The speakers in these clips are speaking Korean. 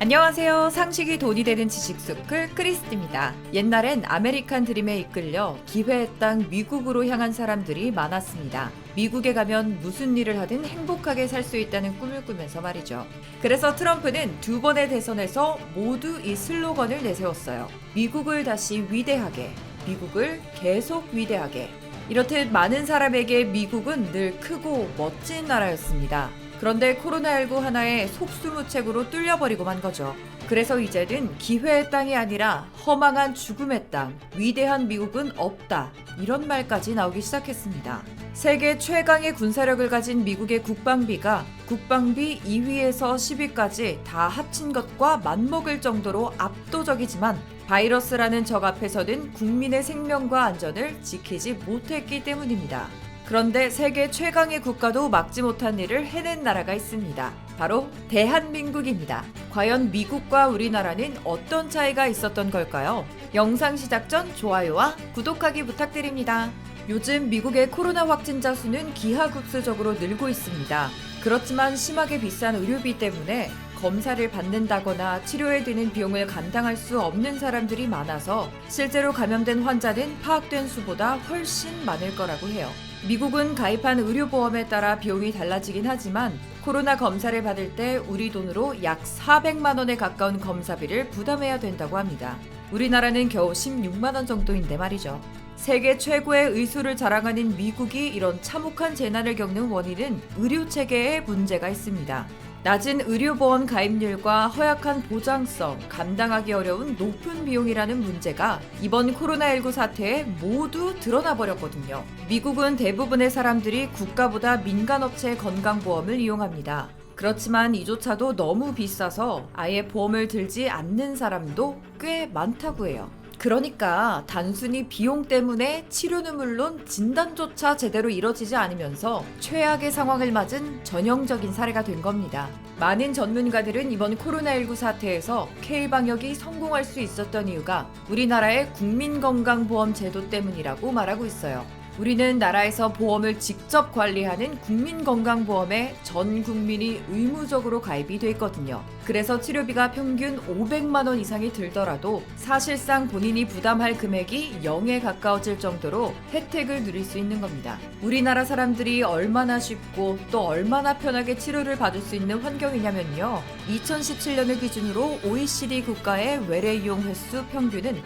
안녕하세요. 상식이 돈이 되는 지식스쿨 크리스티입니다. 옛날엔 아메리칸 드림에 이끌려 기회의 땅 미국으로 향한 사람들이 많았습니다. 미국에 가면 무슨 일을 하든 행복하게 살 수 있다는 꿈을 꾸면서 말이죠. 그래서 트럼프는 두 번의 대선에서 모두 이 슬로건을 내세웠어요. 미국을 다시 위대하게, 미국을 계속 위대하게. 이렇듯 많은 사람에게 미국은 늘 크고 멋진 나라였습니다. 그런데 코로나19 하나에 속수무책으로 뚫려버리고 만 거죠. 그래서 이제는 기회의 땅이 아니라 허망한 죽음의 땅, 위대한 미국은 없다. 이런 말까지 나오기 시작했습니다. 세계 최강의 군사력을 가진 미국의 국방비가 국방비 2위에서 10위까지 다 합친 것과 맞먹을 정도로 압도적이지만 바이러스라는 적 앞에서는 국민의 생명과 안전을 지키지 못했기 때문입니다. 그런데 세계 최강의 국가도 막지 못한 일을 해낸 나라가 있습니다. 바로 대한민국입니다. 과연 미국과 우리나라는 어떤 차이가 있었던 걸까요? 영상 시작 전 좋아요와 구독하기 부탁드립니다. 요즘 미국의 코로나 확진자 수는 기하급수적으로 늘고 있습니다. 그렇지만 심하게 비싼 의료비 때문에 검사를 받는다거나 치료에 드는 비용을 감당할 수 없는 사람들이 많아서 실제로 감염된 환자는 파악된 수보다 훨씬 많을 거라고 해요. 미국은 가입한 의료보험에 따라 비용이 달라지긴 하지만 코로나 검사를 받을 때 우리 돈으로 약 400만 원에 가까운 검사비를 부담해야 된다고 합니다. 우리나라는 겨우 16만 원 정도인데 말이죠. 세계 최고의 의술을 자랑하는 미국이 이런 참혹한 재난을 겪는 원인은 의료체계에 문제가 있습니다. 낮은 의료보험 가입률과 허약한 보장성, 감당하기 어려운 높은 비용이라는 문제가 이번 코로나19 사태에 모두 드러나 버렸거든요. 미국은 대부분의 사람들이 국가보다 민간업체의 건강보험을 이용합니다. 그렇지만 이조차도 너무 비싸서 아예 보험을 들지 않는 사람도 꽤 많다고 해요. 그러니까 단순히 비용 때문에 치료는 물론 진단조차 제대로 이뤄지지 않으면서 최악의 상황을 맞은 전형적인 사례가 된 겁니다. 많은 전문가들은 이번 코로나19 사태에서 K방역이 성공할 수 있었던 이유가 우리나라의 국민건강보험 제도 때문이라고 말하고 있어요. 우리는 나라에서 보험을 직접 관리하는 국민건강보험에 전 국민이 의무적으로 가입이 돼 있거든요. 그래서 치료비가 평균 500만 원 이상이 들더라도 사실상 본인이 부담할 금액이 0에 가까워질 정도로 혜택을 누릴 수 있는 겁니다. 우리나라 사람들이 얼마나 쉽고 또 얼마나 편하게 치료를 받을 수 있는 환경이냐면요. 2017년을 기준으로 OECD 국가의 외래 이용 횟수 평균은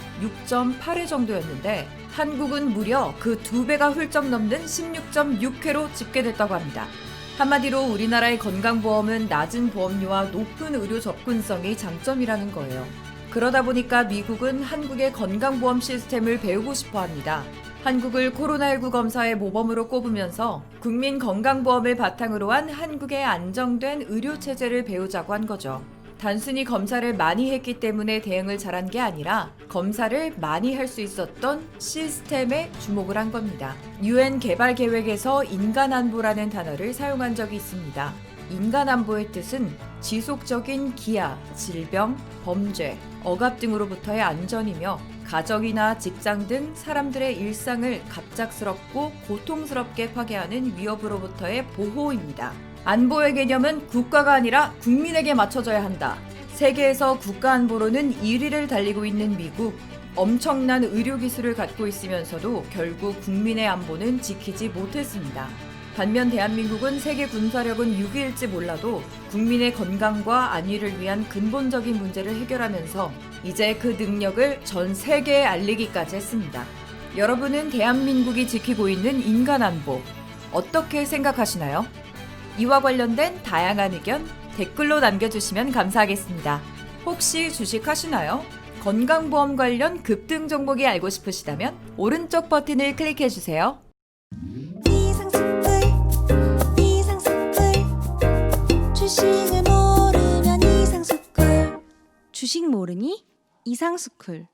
6.8회 정도였는데 한국은 무려 그 2배가 훌쩍 넘는 16.6회로 집계됐다고 합니다. 한마디로 우리나라의 건강보험은 낮은 보험료와 높은 의료 접근성이 장점이라는 거예요. 그러다 보니까 미국은 한국의 건강보험 시스템을 배우고 싶어 합니다. 한국을 코로나19 검사의 모범으로 꼽으면서 국민건강보험을 바탕으로 한 한국의 안정된 의료체제를 배우자고 한 거죠. 단순히 검사를 많이 했기 때문에 대응을 잘한 게 아니라 검사를 많이 할 수 있었던 시스템에 주목을 한 겁니다. UN 개발 계획에서 인간안보라는 단어를 사용한 적이 있습니다. 인간안보의 뜻은 지속적인 기아, 질병, 범죄, 억압 등으로부터의 안전이며 가정이나 직장 등 사람들의 일상을 갑작스럽고 고통스럽게 파괴하는 위협으로부터의 보호입니다. 안보의 개념은 국가가 아니라 국민에게 맞춰져야 한다. 세계에서 국가 안보로는 1위를 달리고 있는 미국. 엄청난 의료기술을 갖고 있으면서도 결국 국민의 안보는 지키지 못했습니다. 반면 대한민국은 세계 군사력은 6위일지 몰라도 국민의 건강과 안위를 위한 근본적인 문제를 해결하면서 이제 그 능력을 전 세계에 알리기까지 했습니다. 여러분은 대한민국이 지키고 있는 인간안보 어떻게 생각하시나요? 이와 관련된 다양한 의견 댓글로 남겨주시면 감사하겠습니다. 혹시 주식하시나요? 건강보험 관련 급등 종목이 알고 싶으시다면 오른쪽 버튼을 클릭해주세요. 주식을 모르면 이상스쿨. 주식 모르니? 이상스쿨.